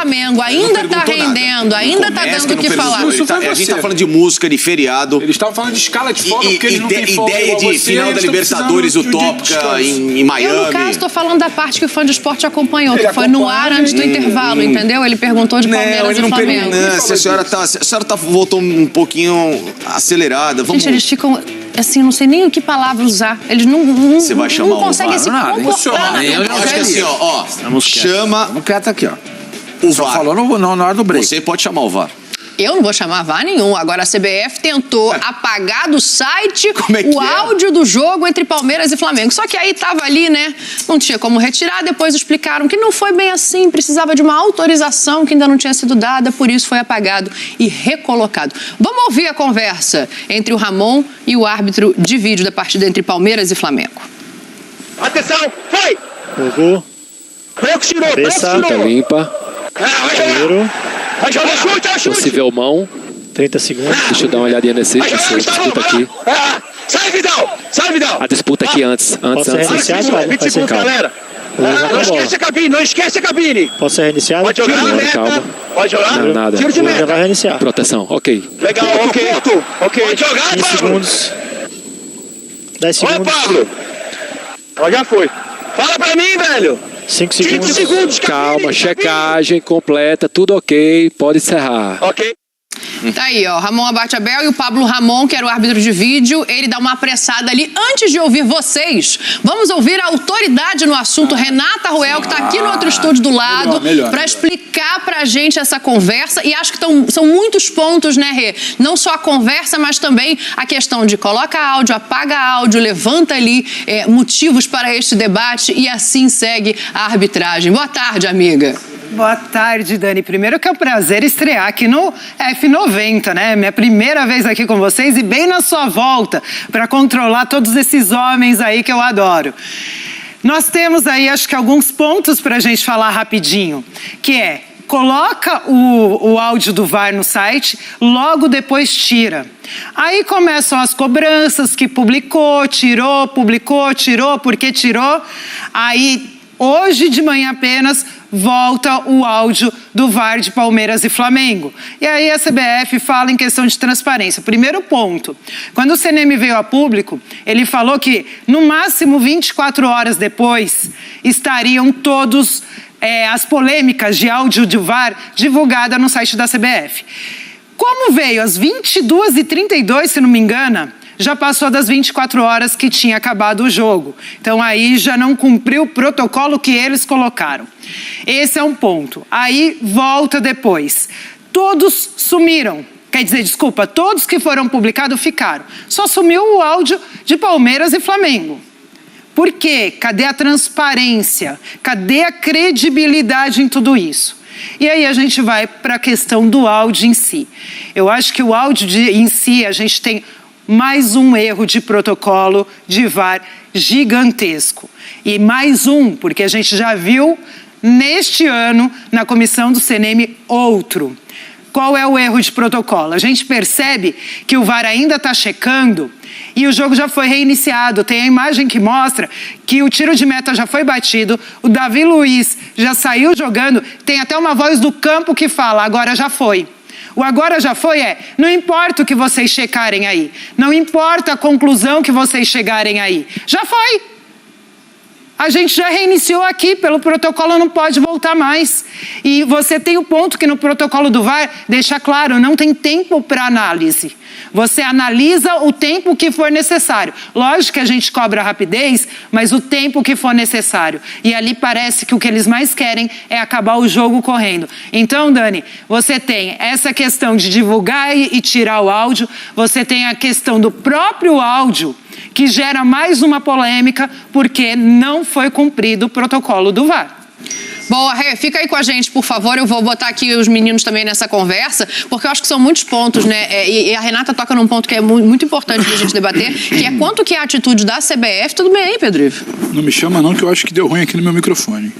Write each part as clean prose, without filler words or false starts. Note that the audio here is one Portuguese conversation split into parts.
Flamengo. Ainda tá rendendo, ainda tá dando o que falar. A gente tá falando de música, de feriado. Eles estavam falando de escala de folga, porque eles não têm folga. Ideia de final da Libertadores utópica em Miami. Eu, no caso, tô falando da parte que o fã de esporte acompanhou, que foi no ar antes do intervalo, entendeu? Ele perguntou de Palmeiras e Flamengo. A senhora voltou um pouquinho acelerada. Gente, eles ficam... Assim, não sei nem o que palavra usar. Eles não Você vai chamar não conseguem se comportar. Eu acho que assim, ó. Chama... Vamos quieto aqui, ó. O VAR. Falou na hora do break. Você pode chamar o VAR. Eu não vou chamar VAR nenhum. Agora a CBF tentou apagar do site o áudio do jogo entre Palmeiras e Flamengo. Só que aí tava ali, né? Não tinha como retirar. Depois explicaram que não foi bem assim. Precisava de uma autorização que ainda não tinha sido dada. Por isso foi apagado e recolocado. Vamos ouvir a conversa entre o Ramon e o árbitro de vídeo da partida entre Palmeiras e Flamengo. Atenção, foi! Jogou. Cabeça, tá limpa. Primeiro. Possível mão. 30 segundos. Deixa eu dar uma olhadinha nessa disputa aqui. Sai, Vidal! Sai, Vidal! A disputa aqui antes. Posso ser reiniciado, galera? Não esquece a cabine, não esquece a cabine! Posso ser reiniciado? Pode jogar, calma. Pode jogar? Não, nada. Tiro de meta. Já vai reiniciar. Proteção, ok. Legal, ok. Pode jogar, 15 Pablo! segundos. 10 segundos. Olha, Pablo! Ó, já foi. Fala pra mim, velho! 5 segundos. 5 segundos, Calma, checagem completa, tudo ok, pode encerrar. Ok. Tá aí, ó, Ramon Abate-Abel e o Pablo Ramon, que era o árbitro de vídeo, ele dá uma apressada ali. Antes de ouvir vocês, vamos ouvir a autoridade no assunto, Renata Ruel, que tá aqui no outro estúdio do lado, para explicar pra gente essa conversa. E acho que são muitos pontos, né, Rê? Não só a conversa, mas também a questão de coloca áudio, apaga áudio, levanta ali motivos para este debate e assim segue a arbitragem. Boa tarde, amiga. Boa tarde, Dani. Primeiro que é um prazer estrear aqui no F90, né? Minha primeira vez aqui com vocês e bem na sua volta para controlar todos esses homens aí que eu adoro. Nós temos aí, acho que alguns pontos para a gente falar rapidinho, que é, coloca o áudio do VAR no site, logo depois tira. Aí começam as cobranças que publicou, tirou, porque tirou. Aí, hoje de manhã apenas, volta o áudio do VAR de Palmeiras e Flamengo. E aí a CBF fala em questão de transparência. Primeiro ponto, quando o CNM veio a público, ele falou que no máximo 24 horas depois estariam todos as polêmicas de áudio de VAR divulgadas no site da CBF. Como veio às 22h32, se não me engano, já passou das 24 horas que tinha acabado o jogo. Então aí já não cumpriu o protocolo que eles colocaram. Esse é um ponto. Aí volta depois. Todos sumiram. Quer dizer, desculpa, todos que foram publicados ficaram. Só sumiu o áudio de Palmeiras e Flamengo. Por quê? Cadê a transparência? Cadê a credibilidade em tudo isso? E aí a gente vai para a questão do áudio em si. Eu acho que o áudio em si, a gente tem mais um erro de protocolo de VAR gigantesco. E mais um, porque a gente já viu neste ano, na comissão do CNM, outro. Qual é o erro de protocolo? A gente percebe que o VAR ainda está checando e o jogo já foi reiniciado. Tem a imagem que mostra que o tiro de meta já foi batido, o Davi Luiz já saiu jogando, tem até uma voz do campo que fala, agora já foi. O agora já foi não importa o que vocês checarem aí, não importa a conclusão que vocês chegarem aí, já foi. A gente já reiniciou aqui, pelo protocolo não pode voltar mais. E você tem o ponto que no protocolo do VAR deixa claro, não tem tempo para análise. Você analisa o tempo que for necessário. Lógico que a gente cobra rapidez, mas o tempo que for necessário. E ali parece que o que eles mais querem é acabar o jogo correndo. Então, Dani, você tem essa questão de divulgar e tirar o áudio, você tem a questão do próprio áudio, que gera mais uma polêmica, porque não foi cumprido o protocolo do VAR. Boa, Rê, fica aí com a gente, por favor. Eu vou botar aqui os meninos também nessa conversa, porque eu acho que são muitos pontos, né? E a Renata toca num ponto que é muito importante pra gente debater, que é quanto que é a atitude da CBF. Tudo bem aí, Pedro Ivo? Não me chama não, que eu acho que deu ruim aqui no meu microfone.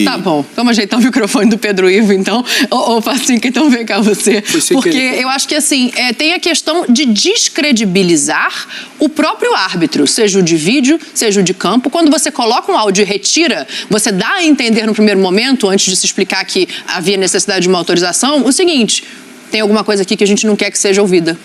Tá bom, vamos ajeitar o microfone do Pedro Ivo, então. Ô, Facinca, então vem cá você. Porque eu acho que, assim, tem a questão de descredibilizar o próprio árbitro, seja o de vídeo, seja o de campo. Quando você coloca um áudio e retira, você dá a entender no primeiro momento, antes de se explicar que havia necessidade de uma autorização, o seguinte: tem alguma coisa aqui que a gente não quer que seja ouvida.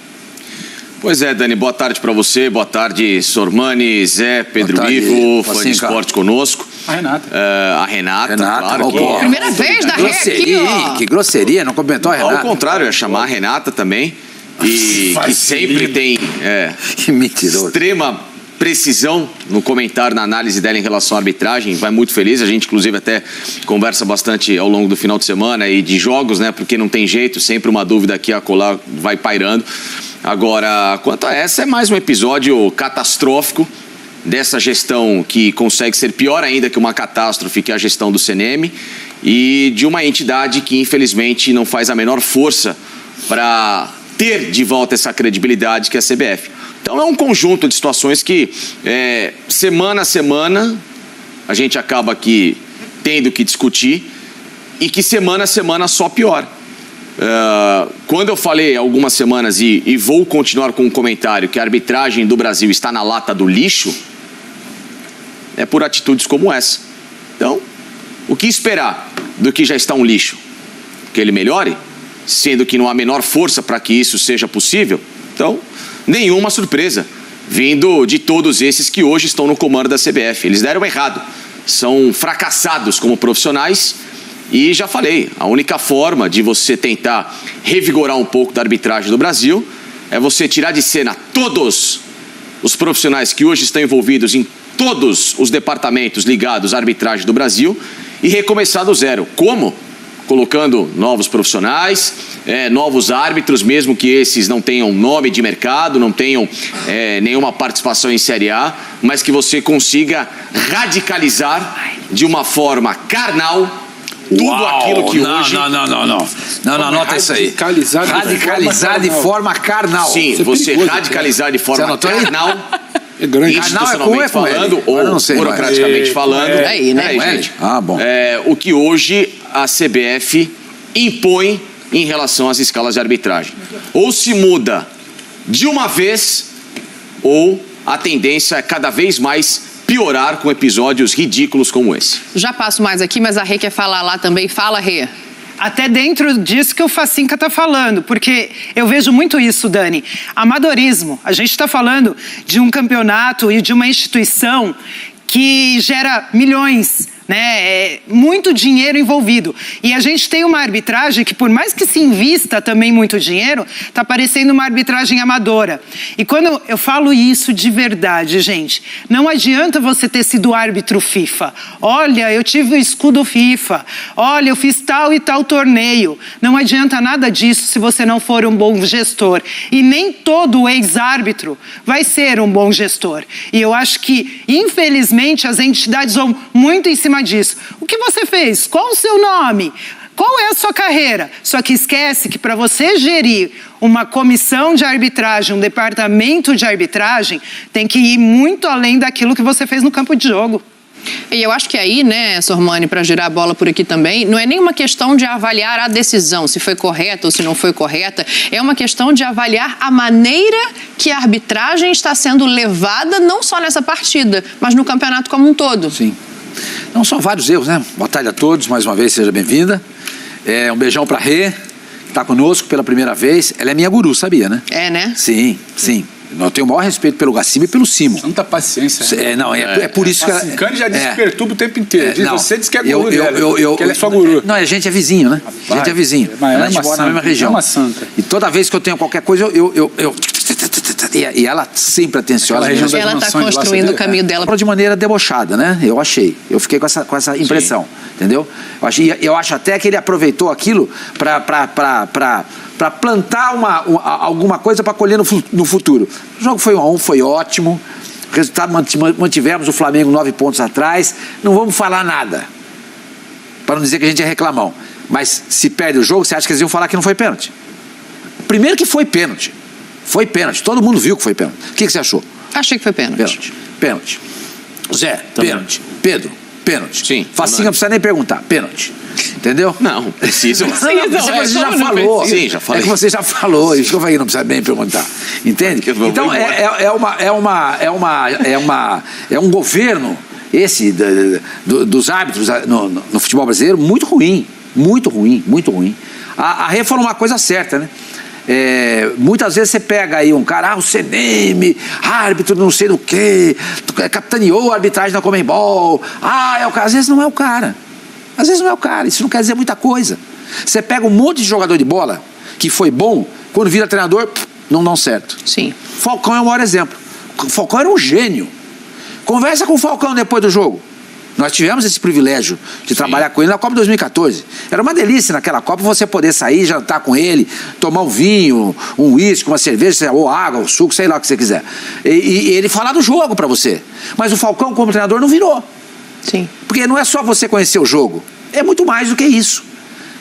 Pois é, Dani, boa tarde para você, boa tarde, Sormani, Zé, Pedro Ivo, fã de esporte conosco. A Renata. A Renata, claro. Primeira vez da Rê aqui, ó. Que grosseria, não comentou a Renata. Ao contrário, eu ia chamar a Renata também, e que sempre tem que mentiroso. Extrema precisão no comentário, na análise dela em relação à arbitragem. Vai muito feliz, a gente inclusive até conversa bastante ao longo do final de semana e de jogos, né? Porque não tem jeito, sempre uma dúvida aqui a colar vai pairando. Agora, quanto a essa, é mais um episódio catastrófico dessa gestão que consegue ser pior ainda que uma catástrofe, que é a gestão do CNM, e de uma entidade que infelizmente não faz a menor força para ter de volta essa credibilidade que é a CBF. Então é um conjunto de situações que semana a semana a gente acaba aqui tendo que discutir e que semana a semana só piora. Quando eu falei há algumas semanas e vou continuar com um comentário que a arbitragem do Brasil está na lata do lixo, é por atitudes como essa. Então, o que esperar do que já está um lixo? Que ele melhore, sendo que não há menor força para que isso seja possível? Então, nenhuma surpresa vindo de todos esses que hoje estão no comando da CBF. Eles deram errado, são fracassados como profissionais. E já falei, a única forma de você tentar revigorar um pouco da arbitragem do Brasil é você tirar de cena todos os profissionais que hoje estão envolvidos em todos os departamentos ligados à arbitragem do Brasil e recomeçar do zero. Como? Colocando novos profissionais, novos árbitros, mesmo que esses não tenham nome de mercado, não tenham nenhuma participação em Série A, mas que você consiga radicalizar de uma forma carnal tudo aquilo que hoje... Não, anota isso aí. Radicalizar de forma carnal. Sim, você radicalizar de forma carnal, institucionalmente falando, ou burocraticamente falando. Aí, né? Gente? Bom. O que hoje a CBF impõe em relação às escalas de arbitragem. Ou se muda de uma vez, ou a tendência é cada vez mais piorar com episódios ridículos como esse. Já passo mais aqui, mas a Rê quer falar lá também. Fala, Rê. Até dentro disso que o Facinca está falando, porque eu vejo muito isso, Dani. Amadorismo. A gente está falando de um campeonato e de uma instituição que gera milhões, né? Muito dinheiro envolvido. E a gente tem uma arbitragem que, por mais que se invista também muito dinheiro, está parecendo uma arbitragem amadora. E quando eu falo isso de verdade, gente, não adianta você ter sido árbitro FIFA. Olha, eu tive o escudo FIFA. Olha, eu fiz tal e tal torneio. Não adianta nada disso se você não for um bom gestor. E nem todo ex-árbitro vai ser um bom gestor. E eu acho que, infelizmente, as entidades vão muito em cima disso. O que você fez? Qual o seu nome? Qual é a sua carreira? Só que esquece que para você gerir uma comissão de arbitragem, um departamento de arbitragem, tem que ir muito além daquilo que você fez no campo de jogo. E eu acho que aí, né, Sormani, para girar a bola por aqui também, não é nenhuma questão de avaliar a decisão, se foi correta ou se não foi correta, é uma questão de avaliar a maneira que a arbitragem está sendo levada, não só nessa partida, mas no campeonato como um todo. Sim. Não, são vários erros, né? Boa tarde a todos, mais uma vez, seja bem-vinda. Um beijão pra Rê, que está conosco pela primeira vez. Ela é minha guru, sabia, né? É, né? Sim. Eu tenho o maior respeito pelo Gaciba e pelo Simo. Tanta paciência. É por isso que ela... Facincani já disse que perturba o tempo inteiro. Você diz que é guru dela, que ela é sua guru. guru. Não, a gente é vizinho, né? A gente é vizinho. A gente mora na mesma região. É uma santa. E toda vez que eu tenho qualquer coisa, e ela sempre atenciosa. Ela está construindo o caminho dela. De maneira debochada, né? Eu achei. Eu fiquei com essa impressão. Sim. Entendeu? Eu acho até que ele aproveitou aquilo para plantar alguma coisa para colher no futuro. O jogo foi 1-1, foi ótimo. O resultado mantivemos o Flamengo 9 pontos atrás. Não vamos falar nada. Para não dizer que a gente é reclamão. Mas se perde o jogo, você acha que eles iam falar que não foi pênalti? Primeiro que foi pênalti. Foi pênalti. Todo mundo viu que foi pênalti. O que você achou? Achei que foi pênalti. Pênalti. Zé, pênalti. Pedro, pênalti. Sim. Facinha não precisa nem perguntar. Pênalti. Entendeu? Não, precisa. Você já falou. Sim, já falei. É que você já falou. Isso que eu falei, não precisa nem perguntar. Entende? Então, é um governo esse dos árbitros no futebol brasileiro, muito ruim. Muito ruim, muito ruim. A Rê falou uma coisa certa, né? Muitas vezes você pega aí um cara, o CNM, árbitro não sei do que, capitaneou a arbitragem da Conmebol, é o cara. Às vezes não é o cara. Às vezes não é o cara, isso não quer dizer muita coisa. Você pega um monte de jogador de bola que foi bom, quando vira treinador, não dão certo. Sim. Falcão é o maior exemplo. O Falcão era um gênio. Conversa com o Falcão depois do jogo. Nós tivemos esse privilégio de trabalhar com ele na Copa 2014. Era uma delícia naquela Copa você poder sair, jantar com ele, tomar um vinho, um uísque, uma cerveja, ou água, ou suco, sei lá o que você quiser. E ele falar do jogo pra você. Mas o Falcão, como treinador, não virou. Sim. Porque não é só você conhecer o jogo. É muito mais do que isso.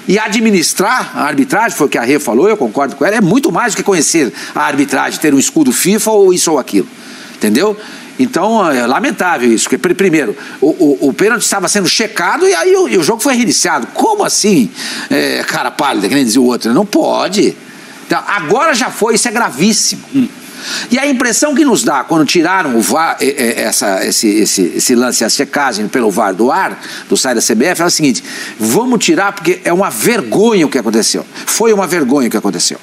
E administrar a arbitragem, foi o que a Rê falou, eu concordo com ela, é muito mais do que conhecer a arbitragem, ter um escudo FIFA ou isso ou aquilo. Entendeu? Então, é lamentável isso, porque primeiro, o pênalti estava sendo checado e aí o jogo foi reiniciado. Como assim, cara pálida, que nem dizia o outro? Não pode. Então, agora já foi, isso é gravíssimo. E a impressão que nos dá quando tiraram o VAR, esse lance, a checagem pelo VAR do site da CBF, é o seguinte: vamos tirar porque é uma vergonha o que aconteceu. Foi uma vergonha o que aconteceu.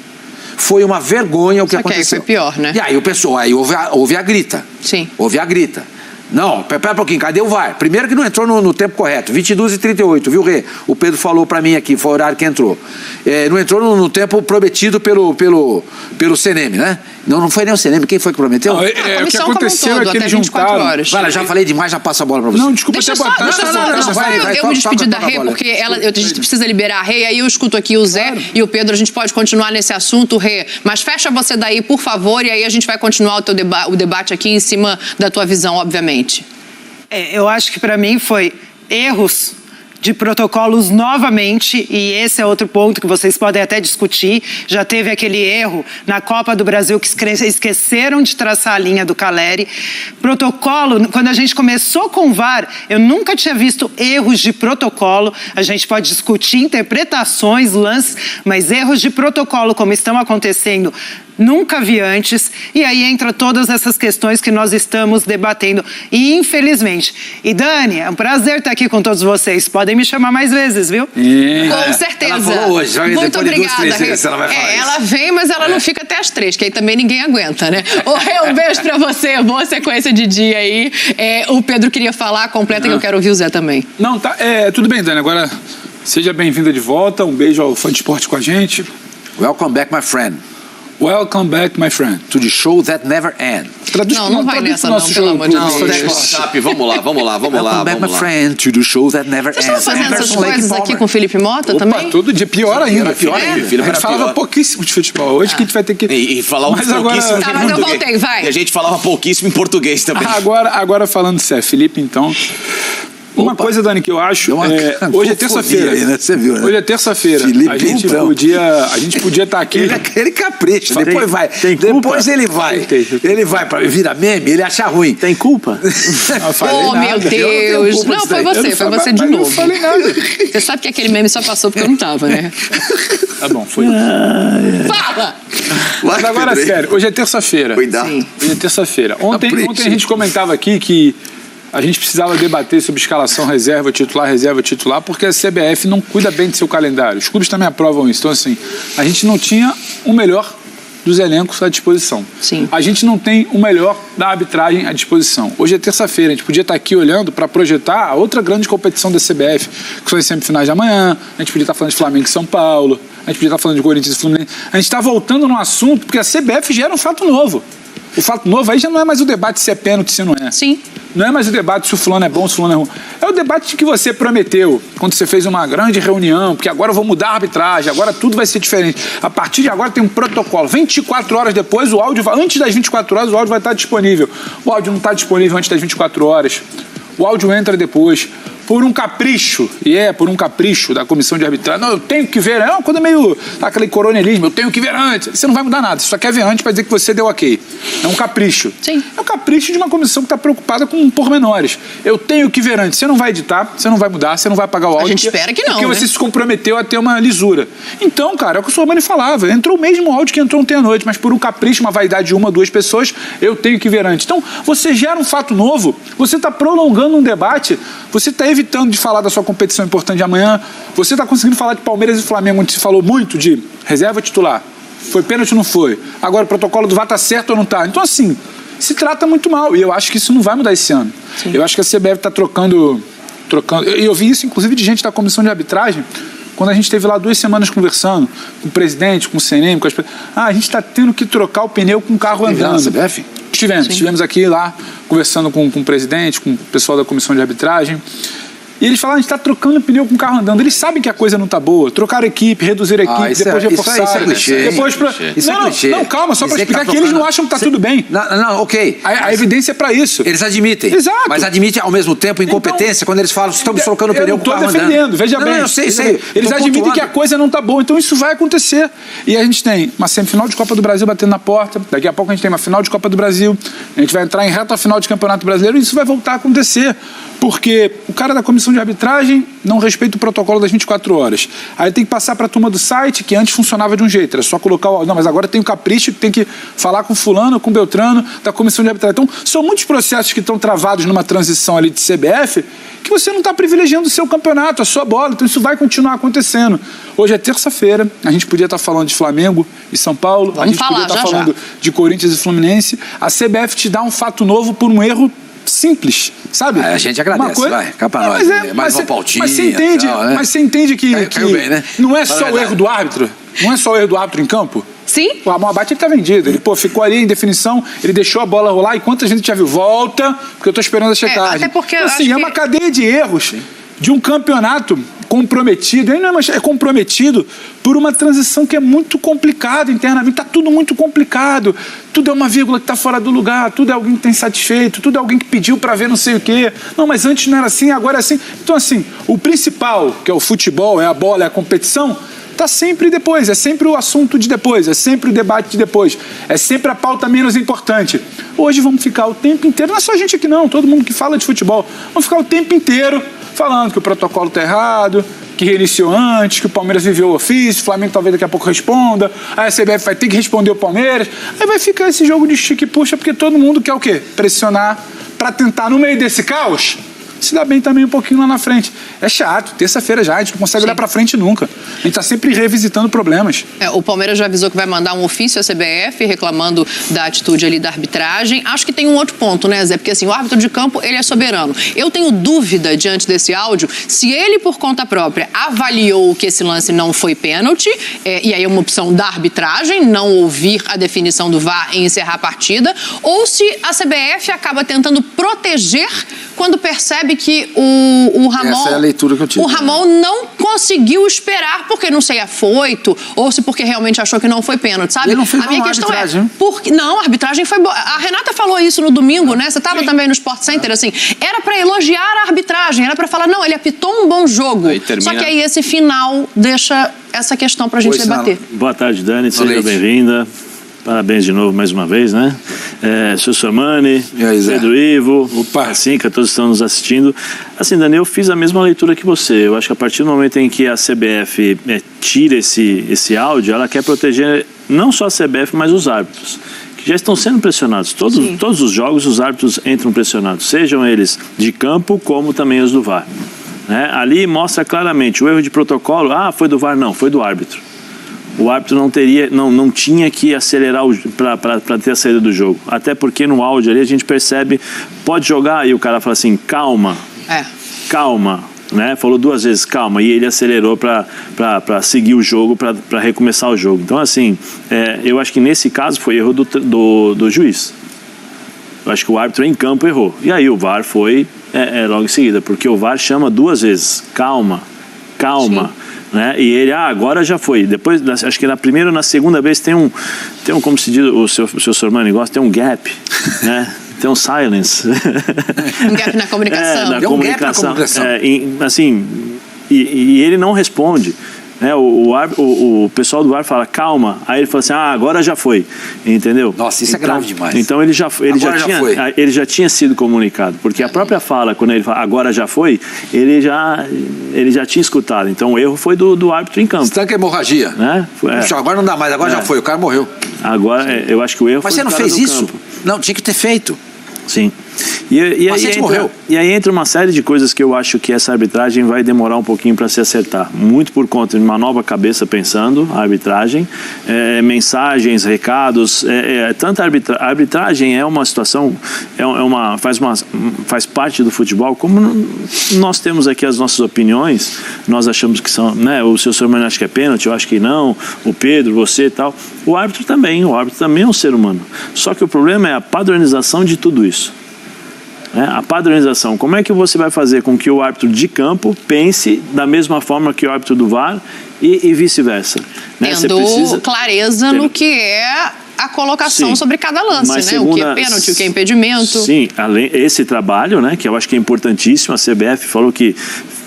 Foi uma vergonha o que aconteceu. Só que aí foi pior, né? E aí o pessoal, houve a grita. Sim. Houve a grita. Não, pera um pouquinho, cadê o VAR? Primeiro que não entrou no tempo correto, 22h38, viu, Rê? O Pedro falou pra mim aqui, foi o horário que entrou. Não entrou no tempo prometido pelo CNM, né? Não foi nem o CNM, quem foi que prometeu? Não, o que aconteceu é que eles juntaram... Vai, já falei demais, já passo a bola pra você. Não, desculpa, deixa eu me despedir da Rê, porque a gente precisa liberar a Rê, aí eu escuto aqui o Zé e o Pedro, a gente pode continuar nesse assunto, Rê, mas fecha você daí, por favor, e aí a gente vai continuar o debate aqui em cima da tua visão, obviamente. Eu acho que para mim foi erros de protocolos novamente, e esse é outro ponto que vocês podem até discutir. Já teve aquele erro na Copa do Brasil que esqueceram de traçar a linha do Caleri. Protocolo, quando a gente começou com o VAR, eu nunca tinha visto erros de protocolo. A gente pode discutir interpretações, lances, mas erros de protocolo como estão acontecendo, nunca vi antes, e aí entra todas essas questões que nós estamos debatendo, e infelizmente. E Dani, é um prazer estar aqui com todos vocês, podem me chamar mais vezes, viu? Com certeza. Ela falou hoje, muito obrigada. Ela vai falar ela vem, mas ela não fica até as 3, que aí também ninguém aguenta, né? Um beijo pra você, boa sequência de dia aí. O Pedro queria falar, completa que eu quero ouvir o Zé também. Não, tá, tudo bem, Dani, agora seja bem-vinda de volta, um beijo ao Fã de Esporte com a gente. Welcome back, my friend. Welcome back, my friend. To the show that never ends. Não vai nessa não, pelo amor de Deus. Vamos lá. Welcome back, my friend, to the show that never ends. Vocês estão fazendo essas coisas aqui com o Felipe Mota também? Todo dia, pior ainda. A gente falava pouquíssimo de futebol. Hoje que a gente vai ter que... E falava pouquíssimo Tá, mas eu voltei, vai. E a gente falava pouquíssimo em português também. Agora falando sério, Felipe, então... Uma coisa, Dani, que eu acho, hoje é terça-feira. Né? Você viu, né? Hoje é terça-feira. A gente podia estar aqui. Ele capricha, depois vai. Depois ele vai para virar meme, ele acha ruim. Tem culpa? Meu Deus. Não, foi você de novo. Eu não falei nada. Você sabe que aquele meme só passou porque eu não tava, né? Tá bom, foi. Fala! Mas agora, sério, hoje é terça-feira. Cuidado. Hoje é terça-feira. Ontem a gente comentava aqui que a gente precisava debater sobre escalação reserva titular, porque a CBF não cuida bem de seu calendário. Os clubes também aprovam isso. Então, assim, a gente não tinha o melhor dos elencos à disposição. Sim. A gente não tem o melhor da arbitragem à disposição. Hoje é terça-feira, a gente podia estar aqui olhando para projetar a outra grande competição da CBF, que são as semifinais de amanhã, a gente podia estar falando de Flamengo e São Paulo, a gente podia estar falando de Corinthians e Fluminense. A gente está voltando no assunto, porque a CBF gera um fato novo. O fato novo aí já não é mais o debate se é pênalti, se não é. Sim. Não é mais o debate se o fulano é bom, se o fulano é ruim. É o debate que você prometeu quando você fez uma grande reunião, porque agora eu vou mudar a arbitragem, agora tudo vai ser diferente. A partir de agora tem um protocolo. 24 horas depois, o áudio vai, antes das 24 horas, o áudio vai estar disponível. O áudio não está disponível antes das 24 horas. O áudio entra depois. por um capricho, por um capricho da comissão de arbitragem, não, eu tenho que ver, é uma coisa meio aquele coronelismo, eu tenho que ver antes. Você não vai mudar nada, você só quer ver antes para dizer que você deu ok. É um capricho. Sim. É um capricho de uma comissão que está preocupada com pormenores. Eu tenho que ver antes. Você não vai editar, você não vai mudar, você não vai pagar o áudio. A gente espera que não, porque né? você se comprometeu a ter uma lisura. Então, cara, é o que o Sormani falava. Entrou o mesmo áudio que entrou ontem à noite, mas por um capricho, uma vaidade de uma ou duas pessoas, eu tenho que ver antes. Então, você gera um fato novo, você está prolongando um debate, você está evitando de falar da sua competição importante de amanhã, você está conseguindo falar de Palmeiras e Flamengo, onde se falou muito de reserva titular. Foi pênalti ou não foi? Agora o protocolo do VAR está certo ou não está? Então, assim, se trata muito mal. E eu acho que isso não vai mudar esse ano. Sim. Eu acho que a CBF está trocando. E eu vi isso, inclusive, de gente da comissão de arbitragem, quando a gente esteve lá 2 semanas conversando com o presidente, com o CNM, com as... a gente está tendo que trocar o pneu com o carro andando. Na CBF? Estivemos aqui lá, conversando com o presidente, com o pessoal da comissão de arbitragem. E eles falaram, a gente está trocando pneu com o carro andando. Eles sabem que a coisa não está boa. Trocar a equipe, reduzir a equipe, depois reforçar. Isso é clichê. Isso é clichê. Não, calma, só para explicar que eles não acham que está tudo bem. Não, ok. A evidência é para isso. Eles admitem. Exato. Mas admitem ao mesmo tempo incompetência quando eles falam, estamos trocando pneu com o carro andando. Eu estou defendendo, veja bem. Eu sei. Eles admitem que a coisa não está boa, então isso vai acontecer. E a gente tem uma semifinal de Copa do Brasil batendo na porta, daqui a pouco a gente tem uma final de Copa do Brasil, a gente vai entrar em reta final de Campeonato Brasileiro e isso vai voltar a acontecer. Porque o cara da comissão de arbitragem não respeita o protocolo das 24 horas. Aí tem que passar para a turma do site, que antes funcionava de um jeito, era só colocar o... Não, mas agora tem o capricho que tem que falar com fulano, com Beltrano, da comissão de arbitragem. Então, são muitos processos que estão travados numa transição ali de CBF, que você não está privilegiando o seu campeonato, a sua bola. Então, isso vai continuar acontecendo. Hoje é terça-feira, a gente podia estar falando de Flamengo e São Paulo, a gente podia estar falando de Corinthians e Fluminense. A CBF te dá um fato novo por um erro simples, sabe? A gente agradece, vai, cá pra nós. Mais uma pautinha. Mas você entende que bem, né? Não é só o erro do árbitro? Não é só o erro do árbitro em campo? Sim. O Ramon Abate tá vendido. Ele, ficou ali em definição, ele deixou a bola rolar e quanta gente já viu? Volta, porque eu tô esperando a checagem. Até porque assim, é uma cadeia de erros de um campeonato comprometido, aí não é comprometido por uma transição que é muito complicada internamente, está tudo muito complicado, tudo é uma vírgula que está fora do lugar, tudo é alguém que está insatisfeito, tudo é alguém que pediu para ver não sei o quê, não, mas antes não era assim, agora é assim. Então assim, o principal, que é o futebol, é a bola, é a competição, está sempre depois, é sempre o assunto de depois, é sempre o debate de depois, é sempre a pauta menos importante. Hoje vamos ficar o tempo inteiro, não é só a gente aqui não, todo mundo que fala de futebol, vamos ficar o tempo inteiro falando que o protocolo está errado, que reiniciou antes, que o Palmeiras viveu o ofício, o Flamengo talvez daqui a pouco responda, aí a CBF vai ter que responder o Palmeiras, aí vai ficar esse jogo de estica e puxa, porque todo mundo quer o quê? Pressionar para tentar, no meio desse caos, se dá bem também um pouquinho lá na frente. É chato, terça-feira já, a gente não consegue olhar pra frente nunca. A gente tá sempre revisitando problemas. O Palmeiras já avisou que vai mandar um ofício à CBF reclamando da atitude ali da arbitragem. Acho que tem um outro ponto, né, Zé? Porque assim, o árbitro de campo, ele é soberano. Eu tenho dúvida, diante desse áudio, se ele, por conta própria, avaliou que esse lance não foi pênalti, e aí é uma opção da arbitragem, não ouvir a definição do VAR e encerrar a partida, ou se a CBF acaba tentando proteger quando percebe que o Ramon... Essa é a leitura que eu tive. O Ramon não conseguiu esperar porque não sei, afoito, ou se porque realmente achou que não foi pênalti, sabe? Ele não fez a minha questão arbitragem. Não, a arbitragem foi boa. A Renata falou isso no domingo, né? Você estava também no Sport Center, assim. Era para elogiar a arbitragem, era para falar, não, ele apitou um bom jogo. Só que aí esse final deixa essa questão pra gente debater. Boa tarde, Dani. Seja bem-vinda. Parabéns de novo, mais uma vez, né? Sr. Sormani, Pedro Ivo, Cinca, todos estão nos assistindo. Assim, Dani, eu fiz a mesma leitura que você. Eu acho que a partir do momento em que a CBF tira esse áudio, ela quer proteger não só a CBF, mas os árbitros, que já estão sendo pressionados. Todos os jogos, os árbitros entram pressionados, sejam eles de campo, como também os do VAR. Né? Ali mostra claramente o erro de protocolo. Foi do VAR? Não, foi do árbitro. O árbitro não tinha que acelerar para ter a saída do jogo. Até porque no áudio ali a gente percebe, pode jogar, e o cara fala assim, calma, calma, né? Falou 2 vezes calma, e ele acelerou para seguir o jogo, para recomeçar o jogo. Então assim, eu acho que nesse caso foi erro do juiz. Eu acho que o árbitro em campo errou. E aí o VAR foi logo em seguida, porque o VAR chama 2 vezes, calma, calma. Sim. Né? E ele, agora já foi. Depois, acho que na primeira ou na segunda vez tem um como se diz, o seu Sormani gosta, tem um gap, né? tem um silence. Um gap na comunicação. Na comunicação. E ele não responde. O pessoal do VAR fala, calma. Aí ele fala assim, agora já foi. Entendeu? Nossa, isso é grave demais. Então ele já tinha sido comunicado. Porque a própria fala, quando ele fala, agora já foi, ele já tinha escutado. Então o erro foi do árbitro em campo. Estanca hemorragia. Né? Agora não dá mais, agora já foi, o cara morreu. Agora, eu acho que o erro foi do cara do campo. Mas você não fez isso? Não, tinha que ter feito. Sim. E aí entra uma série de coisas que eu acho que essa arbitragem vai demorar um pouquinho para se acertar. Muito por conta de uma nova cabeça pensando a arbitragem, mensagens, recados. Tanta arbitragem é uma situação, faz parte do futebol. Como nós temos aqui as nossas opiniões, nós achamos que são, né? O seu Sormani acha que é pênalti, eu acho que não. O Pedro, você e tal. O árbitro também é um ser humano. Só que o problema é a padronização de tudo isso. A padronização, como é que você vai fazer com que o árbitro de campo pense da mesma forma que o árbitro do VAR e vice-versa? Tendo clareza no que é a colocação sobre cada lance, né? O que é pênalti, o que é impedimento. Sim, esse trabalho, né, que eu acho que é importantíssimo, a CBF falou que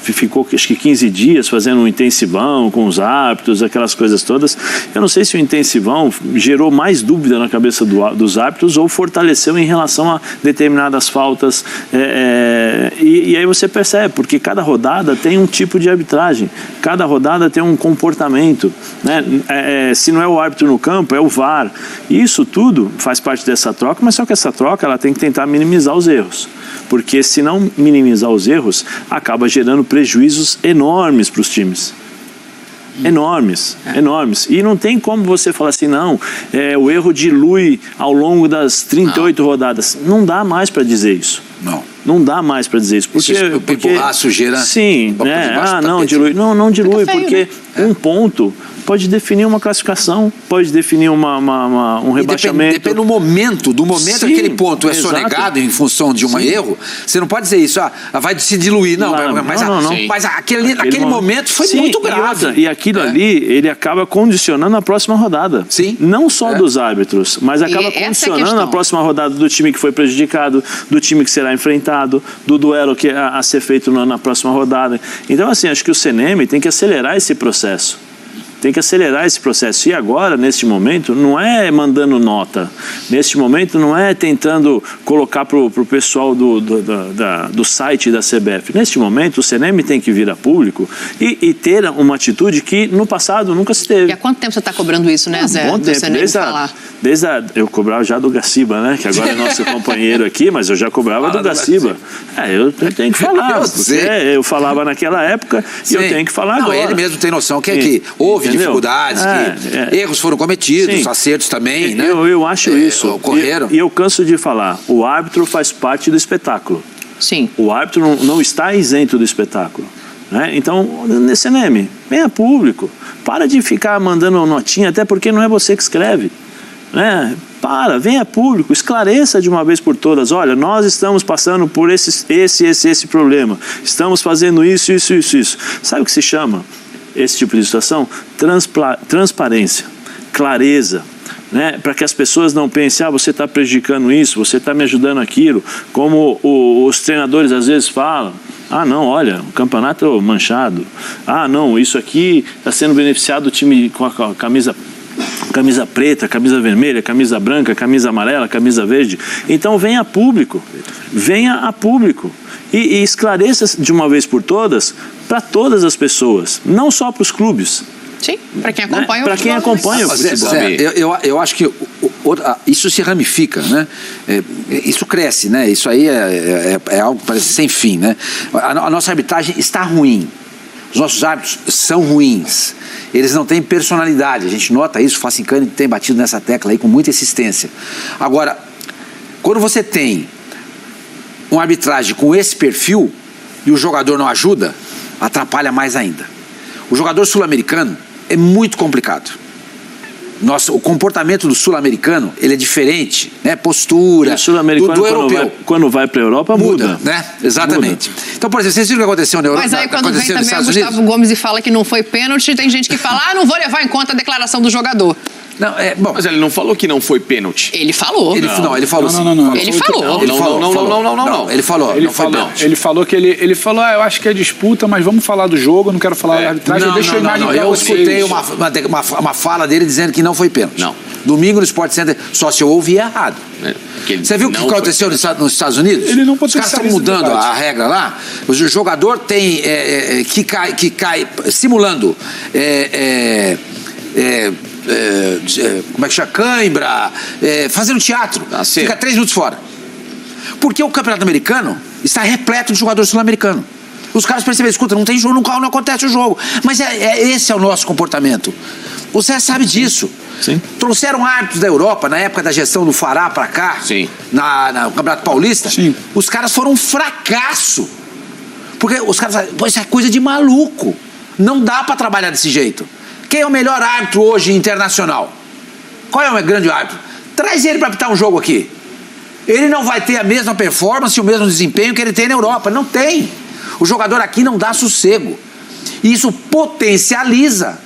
ficou acho que 15 dias fazendo um intensivão com os árbitros, aquelas coisas todas. Eu não sei se o intensivão gerou mais dúvida na cabeça dos árbitros ou fortaleceu em relação a determinadas faltas. E aí você percebe, porque cada rodada tem um tipo de arbitragem, cada rodada tem um comportamento, né? Se não é o árbitro no campo, é o VAR. E isso tudo faz parte dessa troca, mas só que essa troca ela tem que tentar minimizar os erros. Porque se não minimizar os erros, acaba gerando prejuízos enormes para os times. Enormes. E não tem como você falar assim, não, o erro dilui ao longo das 38 rodadas. Não dá mais para dizer isso. Não dá mais para dizer isso. Porque empurrar a sujeira. Sim, né? Não dilui. Não dilui, porque um ponto pode definir uma classificação, pode definir um rebaixamento. Depende do momento que aquele ponto é sonegado em função de um erro. Você não pode dizer isso, vai se diluir. Mas aquele momento foi muito grave. E aquilo ali, ele acaba condicionando a próxima rodada. Sim. Não só dos árbitros, mas acaba condicionando a próxima rodada do time que foi prejudicado, do time que será enfrentado, do duelo que a ser feito na próxima rodada. Então, assim, acho que o CNM tem que acelerar esse processo. E agora, neste momento, não é mandando nota. Neste momento, não é tentando colocar para o pessoal do site da CBF. Neste momento, o CNM tem que vir a público e ter uma atitude que no passado nunca se teve. E há quanto tempo você está cobrando isso, né, Zé? Bom tempo, eu cobrava já do Gaciba, né? Que agora é nosso companheiro aqui, mas eu já cobrava do Gaciba. Eu tenho que falar. Eu falava naquela época e eu tenho que falar agora. Ele mesmo tem noção que houve dificuldades, que erros foram cometidos, acertos também, né? Eu acho isso. Ocorreram. E eu canso de falar, o árbitro faz parte do espetáculo. Sim. O árbitro não está isento do espetáculo. Né? Então, nesse CNM, venha público. Para de ficar mandando notinha, até porque não é você que escreve. Né? Venha público, esclareça de uma vez por todas. Olha, nós estamos passando por esse problema. Estamos fazendo isso. Sabe o que se chama esse tipo de situação? Transparência, clareza, né? Para que as pessoas não pensem, você está prejudicando isso, você está me ajudando aquilo, como os treinadores às vezes falam. Não, olha, o campeonato manchado. Não, isso aqui está sendo beneficiado o time com a camisa preta, camisa vermelha, camisa branca, camisa amarela, camisa verde. Então venha a público e esclareça de uma vez por todas para todas as pessoas, não só para os clubes. Sim, para quem acompanha para quem acompanha o futebol. Eu acho que isso se ramifica, né? Isso cresce, né? Isso aí é algo que parece sem fim, né? A nossa arbitragem está ruim. Os nossos árbitros são ruins. Eles não têm personalidade. A gente nota isso, o Facincani tem batido nessa tecla aí com muita insistência. Agora, quando você tem uma arbitragem com esse perfil e o jogador não ajuda, atrapalha mais ainda. O jogador sul-americano é muito complicado. O comportamento do sul-americano, ele é diferente, né? Postura, do europeu. Quando vai para a Europa, muda. Né? Exatamente. Muda. Então, por exemplo, vocês viram o que aconteceu na Europa? Mas aí quando vem também o Gustavo Gomes e fala que não foi pênalti, tem gente que fala, não vou levar em conta a declaração do jogador. Não, bom. Mas ele não falou que não foi pênalti. Ele falou. Ele falou. Não. Ele falou. Ele falou. Ele falou que ele falou, eu acho que é disputa, mas vamos falar do jogo, eu não quero falar da arbitragem. Deixa a imagem pra eu vocês. escutei uma fala dele dizendo que não foi pênalti. Não. Domingo no Sport Center, só se eu ouvi errado. Você viu o que aconteceu nos Estados Unidos? Ele não Os caras estão mudando a regra lá. O jogador tem que cai simulando como é que chama? Cãibra, fazendo teatro. Fica 3 minutos fora. Porque o campeonato americano está repleto de jogadores sul-americanos. Os caras perceberam, escuta, não tem jogo, não acontece o jogo. Mas esse é o nosso comportamento. Você sabe disso. Sim. Trouxeram árbitros da Europa, na época da gestão do Fará pra cá, Sim. No Campeonato Paulista. Sim. Os caras foram um fracasso. Porque os caras falaram, isso é coisa de maluco. Não dá pra trabalhar desse jeito. Quem é o melhor árbitro hoje internacional? Qual é o grande árbitro? Traz ele pra apitar um jogo aqui. Ele não vai ter a mesma performance, o mesmo desempenho que ele tem na Europa. Não tem. O jogador aqui não dá sossego. E isso potencializa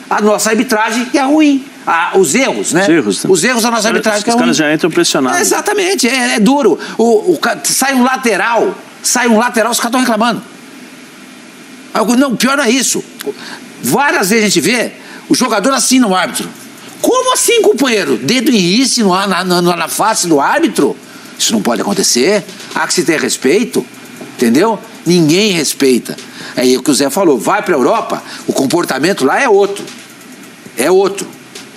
a nossa arbitragem, que é ruim. Os erros, né? Os erros da nossa arbitragem, que é ruim. Os caras já entram pressionados. Exatamente, é duro. Sai um lateral, os caras estão reclamando. Não, pior não é isso. Várias vezes a gente vê o jogador assina o árbitro. Como assim, companheiro? Dedo em rício na face do árbitro? Isso não pode acontecer. Há que se ter respeito. Entendeu? Ninguém respeita. É o que o Zé falou. Vai para a Europa, o comportamento lá é outro. É outro.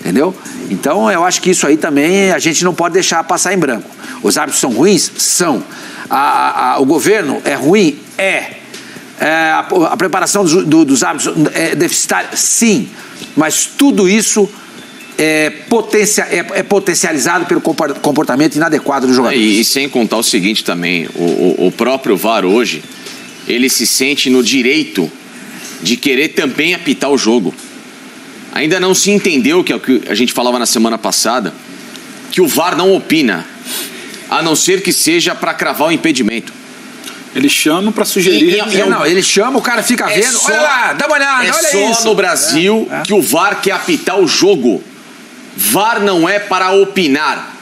Entendeu? Então, eu acho que isso aí também a gente não pode deixar passar em branco. Os árbitros são ruins? São. O governo é ruim? A preparação dos árbitros é deficitária? Sim. Mas tudo isso é potencializado pelo comportamento inadequado do jogador. E sem contar o seguinte também, o próprio VAR hoje, ele se sente no direito de querer também apitar o jogo. Ainda não se entendeu, que é o que a gente falava na semana passada, que o VAR não opina, a não ser que seja para cravar o impedimento. Ele chama para sugerir. Ele chama, o cara fica vendo. Olha lá, dá uma olhada, olha isso. É só no Brasil que o VAR quer apitar o jogo. VAR não é para opinar.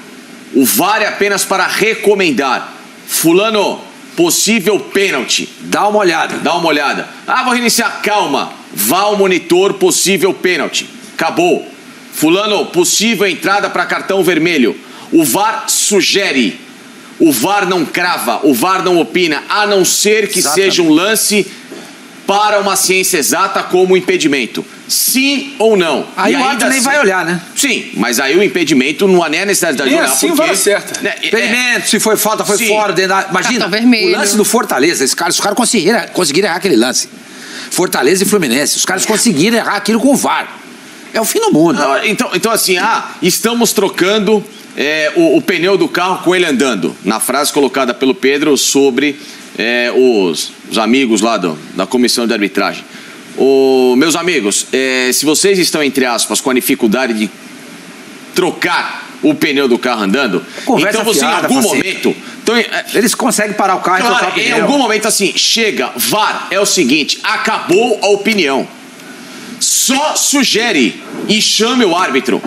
O VAR é apenas para recomendar. Fulano, possível pênalti. Dá uma olhada. Vou reiniciar. Calma. Vá ao monitor, possível pênalti. Acabou. Fulano, possível entrada para cartão vermelho. O VAR sugere. O VAR não crava. O VAR não opina. A não ser que seja um lance para uma ciência exata como o impedimento. Sim ou não? Aí o árbitro nem vai olhar, né? Sim, mas aí o impedimento não há nem a necessidade de olhar. Assim vai certo. Impedimento, se foi falta, foi fora. Imagina, o lance do Fortaleza, os caras conseguiram errar aquele lance. Fortaleza e Fluminense, os caras conseguiram errar aquilo com o VAR. É o fim do mundo. Então assim, estamos trocando o pneu do carro com ele andando. Na frase colocada pelo Pedro sobre os amigos lá da comissão de arbitragem. Meus amigos, se vocês estão, entre aspas, com a dificuldade de trocar o pneu do carro andando, então você em algum momento... eles conseguem parar o carro e trocar o pneu. Em algum momento assim, chega, VAR, é o seguinte, acabou a opinião. Só sugere e chame o árbitro.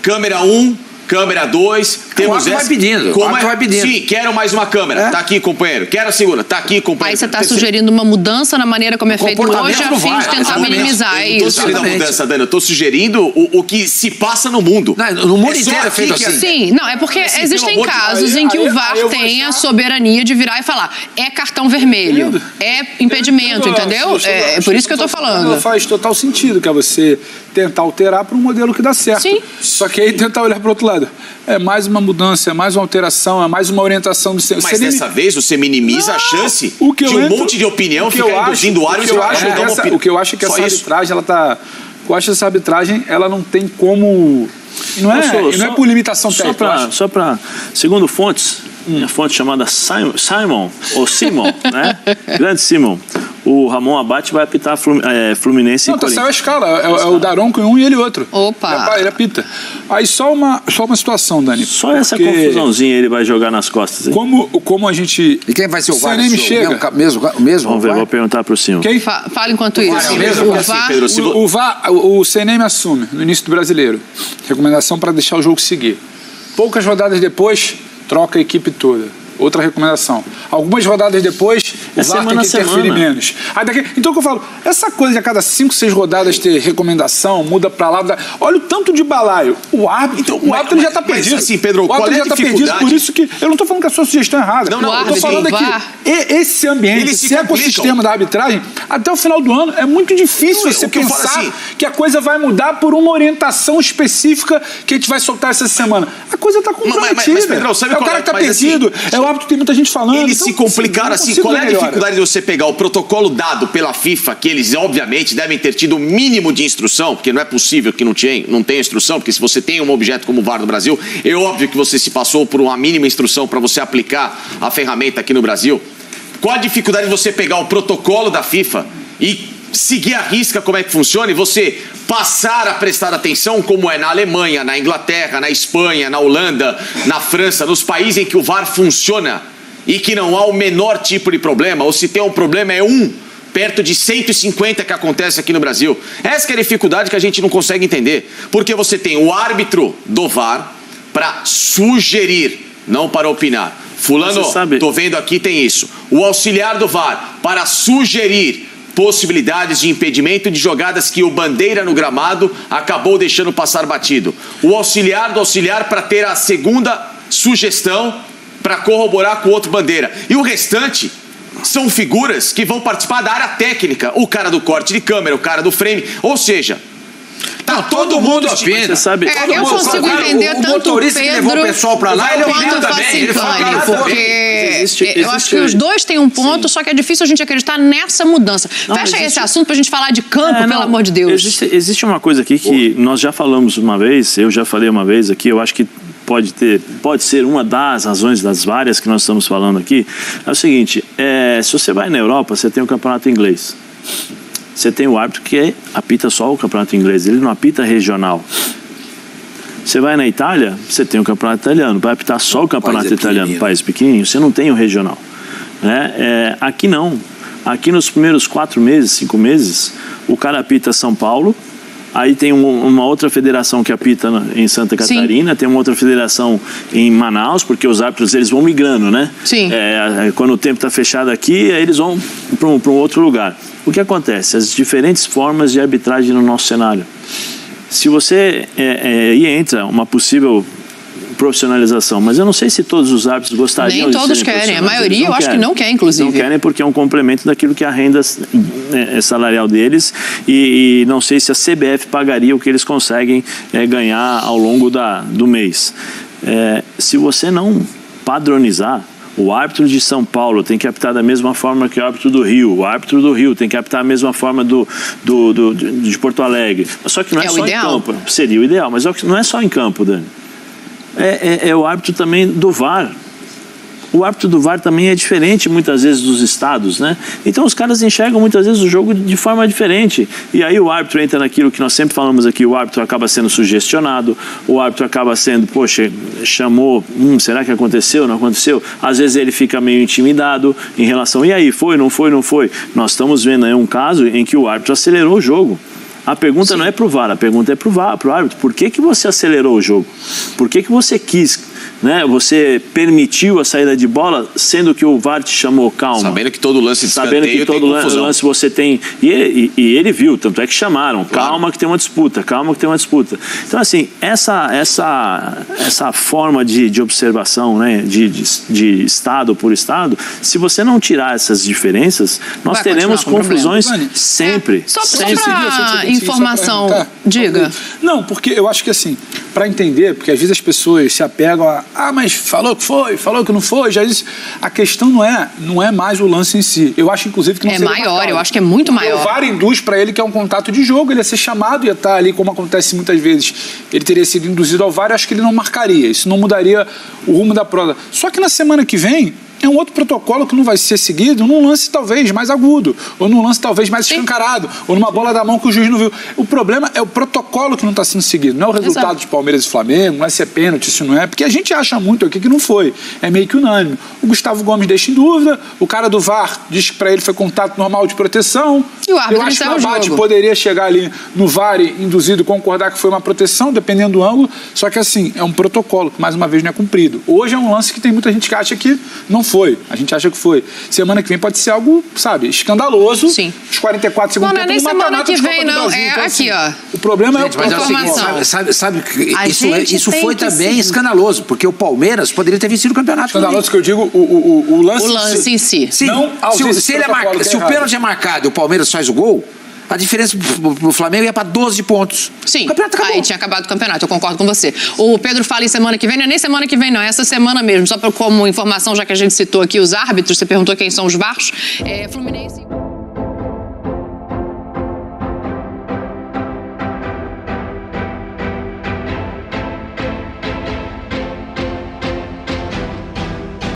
Câmera 1, câmera 2, temos essa. O árbitro vai pedindo. Sim, quero mais uma câmera. Tá aqui, companheiro. Quero a segunda. Tá aqui, companheiro. Aí você está sugerindo uma mudança na maneira como é feito hoje, a fim de tentar minimizar isso. Eu não estou sugerindo a mudança, Dani. Eu estou sugerindo o que se passa no mundo. No mundo inteiro é feito assim. Sim, não, é porque existem casos em que o VAR tem a soberania de virar e falar, é cartão vermelho, é impedimento, entendeu? É por isso que eu estou falando. Faz total sentido, que é você tentar alterar para um modelo que dá certo. Sim. Só que aí tentar olhar para o outro lado. É mais uma mudança, é mais uma alteração, é mais uma orientação do seu... Mas dessa vez você minimiza a chance de um monte de opinião ficar induzindo o árbitro. O que eu acho é que essa arbitragem, ela tá... Eu acho que essa arbitragem, ela não tem como... Não é por limitação técnica. Só para... Segundo fontes, minha fonte chamada Simon, né? Grande Simon. O Ramon Abate vai apitar Fluminense e Corinthians. Saiu a escala. É o Daronco em um e ele outro. Opa! Ele apita. Aí só uma situação, Dani. Só essa confusãozinha ele vai jogar nas costas. Hein? Como a gente... E quem vai ser o VAR? O mesmo? Vamos ver, vou perguntar pro Simon. Quem? Fala enquanto isso. O VAR, o CNM assume no início do Brasileiro. Recomendação para deixar o jogo seguir. Poucas rodadas depois, troca a equipe toda. Outra recomendação. Algumas rodadas depois, o VAR tem que interferir menos. Então, o que eu falo, essa coisa de a cada 5, 6 rodadas ter recomendação, muda pra lá. Olha o tanto de balaio. O árbitro ele já tá perdido. Mas assim, Pedro, o árbitro já tá perdido, por isso que... Eu não tô falando que a sua sugestão é errada. Não, eu tô falando que esse ambiente, esse ecossistema da arbitragem, até o final do ano, é muito difícil você pensar que a coisa vai mudar por uma orientação específica que a gente vai soltar essa semana. A coisa tá comprometida. Mas Pedro, sabe o cara que tá perdido, é o árbitro, tem muita gente falando. Eles se complicaram assim. Qual é a dificuldade de você pegar o protocolo dado pela FIFA, que eles obviamente devem ter tido o mínimo de instrução, porque não é possível que não tenha instrução, porque se você tem um objeto como o VAR no Brasil, é óbvio que você se passou por uma mínima instrução para você aplicar a ferramenta aqui no Brasil. Qual a dificuldade de você pegar o protocolo da FIFA e seguir à risca como é que funciona e você passar a prestar atenção como é na Alemanha, na Inglaterra, na Espanha, na Holanda, na França, nos países em que o VAR funciona e que não há o menor tipo de problema, ou se tem um problema é perto de 150 que acontece aqui no Brasil. Essa que é a dificuldade que a gente não consegue entender, porque você tem o árbitro do VAR para sugerir, não para opinar. Fulano, tô vendo aqui, tem isso. O auxiliar do VAR para sugerir possibilidades de impedimento de jogadas que o bandeira no gramado acabou deixando passar batido. O auxiliar do auxiliar para ter a segunda sugestão para corroborar com o outro bandeira. E o restante são figuras que vão participar da área técnica. O cara do corte de câmera, o cara do frame. Ou seja, tá todo mundo opina. Eu consigo entender tanto o Pedro que levou o pessoal pra lá, ele opina também. Porque eu acho que os dois têm um ponto, só que é difícil a gente acreditar nessa mudança. Fecha esse assunto pra gente falar de campo, pelo amor de Deus. Existe uma coisa aqui que nós já falamos uma vez, eu já falei uma vez aqui, eu acho que pode ser uma das razões, das várias que nós estamos falando aqui, é o seguinte, se você vai na Europa, você tem o campeonato inglês. Você tem o árbitro que apita só o campeonato inglês, ele não apita regional. Você vai na Itália, você tem o campeonato italiano, vai apitar só o campeonato italiano, país pequenininho, você não tem o regional. Aqui não. Aqui nos primeiros 4 meses, 5 meses, o cara apita São Paulo, aí tem uma outra federação que apita em Santa Catarina, tem uma outra federação em Manaus, porque os árbitros eles vão migrando, né? Sim. Quando o tempo está fechado aqui, aí eles vão para um outro lugar. O que acontece? As diferentes formas de arbitragem no nosso cenário. Se você entra uma possível profissionalização, mas eu não sei se todos os árbitros gostariam. Nem todos querem, a maioria eu acho que não quer, inclusive. Não querem porque é um complemento daquilo que a renda salarial deles e não sei se a CBF pagaria o que eles conseguem ganhar ao longo do mês. Se você não padronizar, o árbitro de São Paulo tem que apitar da mesma forma que o árbitro do Rio. O árbitro do Rio tem que apitar da mesma forma de Porto Alegre. Só que não é só em campo. Seria o ideal, mas não é só em campo, Dani. É o árbitro também do VAR. O árbitro do VAR também é diferente muitas vezes dos estados, né? Então os caras enxergam muitas vezes o jogo de forma diferente. E aí o árbitro entra naquilo que nós sempre falamos aqui, o árbitro acaba sendo sugestionado, o árbitro acaba sendo, poxa, chamou, será que aconteceu, não aconteceu? Às vezes ele fica meio intimidado em relação, e aí, foi, não foi, não foi? Nós estamos vendo aí um caso em que o árbitro acelerou o jogo. A pergunta não é pro VAR, a pergunta é pro árbitro. Por que você acelerou o jogo? Por que você quis, né? Você permitiu a saída de bola, sendo que o VAR te chamou, calma. Sabendo que todo lance de escanteio Sabendo que todo lance você tem... E ele viu, tanto é que chamaram. Claro. Calma que tem uma disputa, calma que tem uma disputa. Então, assim, essa forma de observação, né? De estado por estado, se você não tirar essas diferenças, nós teremos confusões sempre. Só para informação, diga. Não, porque eu acho que assim, para entender, porque às vezes as pessoas se apegam a mas falou que foi, falou que não foi, já disse. A questão não é mais o lance em si. Eu acho, inclusive, que não seria maior, marcado. eu acho que é muito maior. O VAR induz para ele que é um contato de jogo, ele ia ser chamado, ia estar ali, como acontece muitas vezes, ele teria sido induzido ao VAR, eu acho que ele não marcaria, isso não mudaria o rumo da prova. Só que na semana que vem, é um outro protocolo que não vai ser seguido num lance talvez mais agudo, ou num lance talvez mais escancarado, ou numa bola da mão que o juiz não viu. O problema é o protocolo que não está sendo seguido, não é o resultado de Palmeiras e Flamengo, não é se é pênalti, se não é, porque a gente acha muito aqui que não foi, é meio que unânime. O Gustavo Gomes deixa em dúvida, o cara do VAR diz que para ele foi contato normal de proteção. E o árbitro eu acho que o encerra o abate jogo. poderia chegar ali no VAR induzido, concordar que foi uma proteção, dependendo do ângulo, só que assim, é um protocolo que mais uma vez não é cumprido. Hoje é um lance que tem muita gente que acha que não foi, a gente acha que foi. Semana que vem pode ser algo, sabe, escandaloso. Sim. Os 44 segundos. Não é nem semana que vem, não. É aqui, assim, ó. O problema Gente, é o mas é o protocolo. seguinte, sabe que A isso gente tem foi que também seguir. escandaloso, porque o Palmeiras poderia ter vencido o campeonato. Escandaloso que eu digo, o lance... O lance em si. Sim, Não se o pênalti é marcado e o Palmeiras faz o gol, a diferença pro Flamengo ia para 12 pontos. Sim, O campeonato acabou. aí tinha acabado o campeonato, eu concordo com você. O Pedro fala em semana que vem, não é nem semana que vem não, é essa semana mesmo. Só como informação, já que a gente citou aqui os árbitros, você perguntou quem são os VARs. Fluminense...